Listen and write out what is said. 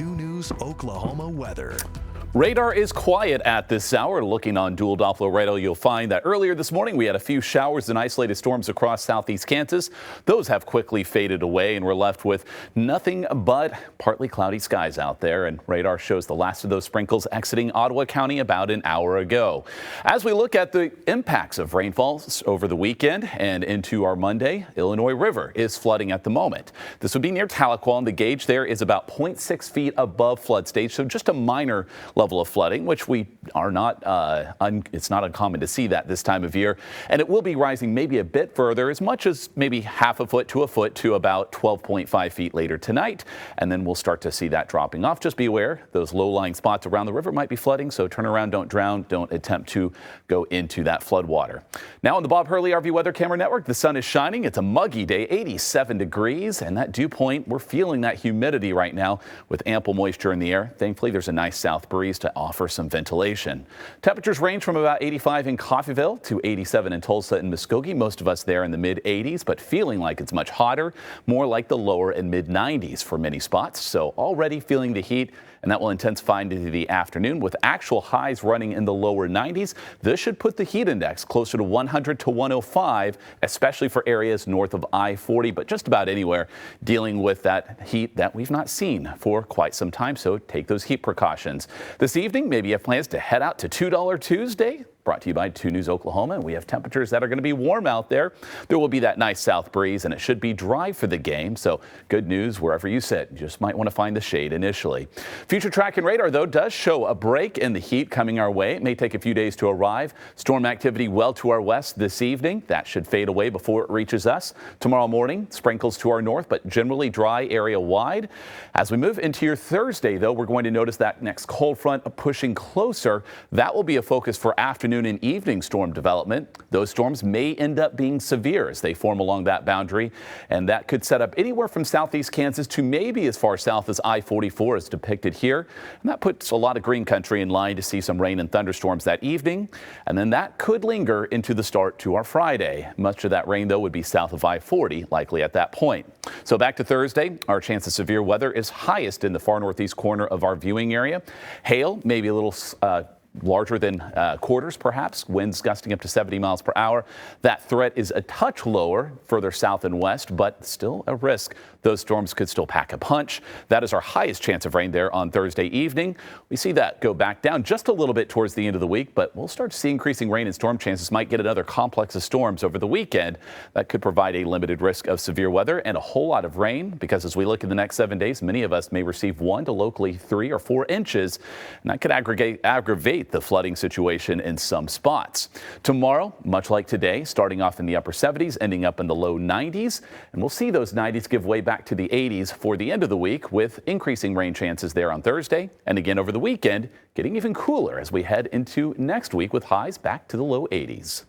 2 News Oklahoma weather. Radar is quiet at this hour. Looking on dual Doppler radar, you'll find that earlier this morning we had a few showers and isolated storms across southeast Kansas. Those have quickly faded away and we're left with nothing but partly cloudy skies out there. And radar shows the last of those sprinkles exiting Ottawa County about an hour ago. As we look at the impacts of rainfalls over the weekend and into our Monday, Illinois River is flooding at the moment. This would be near Tahlequah, and the gauge there is about 0.6 feet above flood stage, so just a minor level of flooding, which we are not, it's not uncommon to see that this time of year. And it will be rising maybe a bit further, as much as maybe half a foot to about 12.5 feet later tonight. And then we'll start to see that dropping off. Just be aware, those low-lying spots around the river might be flooding, so turn around, don't drown, don't attempt to go into that flood water. Now on the Bob Hurley RV Weather Camera Network, the sun is shining. It's a muggy day, 87 degrees, and that dew point, we're feeling that humidity right now with ample moisture in the air. Thankfully, there's a nice south breeze to offer some ventilation. Temperatures range from about 85 in Coffeyville to 87 in Tulsa and Muskogee. Most of us there in the mid-80s, but feeling like it's much hotter, more like the lower and mid-90s for many spots. So already feeling the heat, and that will intensify into the afternoon with actual highs running in the lower 90s. This should put the heat index closer to 100 to 105, especially for areas north of I-40, but just about anywhere dealing with that heat that we've not seen for quite some time. So take those heat precautions. This evening, maybe you have plans to head out to $2 Tuesday. Brought to you by 2 News Oklahoma. We have temperatures that are going to be warm out there. There will be that nice south breeze, and it should be dry for the game. So good news wherever you sit. You just might want to find the shade initially. Future track and radar, though, does show a break in the heat coming our way. It may take a few days to arrive. Storm activity well to our west this evening. That should fade away before it reaches us. Tomorrow morning, sprinkles to our north, but generally dry area wide. As we move into your Thursday, though, we're going to notice that next cold front pushing closer. That will be a focus for afternoon and evening storm development. Those storms may end up being severe as they form along that boundary, and that could set up anywhere from southeast Kansas to maybe as far south as I-44 as depicted here. And that puts a lot of green country in line to see some rain and thunderstorms that evening, and then that could linger into the start to our Friday. Much of that rain, though, would be south of I-40, likely at that point. So back to Thursday, our chance of severe weather is highest in the far northeast corner of our viewing area. Hail, maybe a little larger than quarters, perhaps. Winds gusting up to 70 miles per hour. That threat is a touch lower further south and west, but still a risk. Those storms could still pack a punch. That is our highest chance of rain there on Thursday evening. We see that go back down just a little bit towards the end of the week, but we'll start to see increasing rain and storm chances. Might get another complex of storms over the weekend. That could provide a limited risk of severe weather and a whole lot of rain, because as we look in the next 7 days, many of us may receive 1 to locally 3 or 4 inches, and that could aggravate the flooding situation in some spots. Tomorrow, much like today, starting off in the upper 70s, ending up in the low 90s, and we'll see those 90s give way back to the 80s for the end of the week, with increasing rain chances there on Thursday, and again over the weekend, getting even cooler as we head into next week with highs back to the low 80s.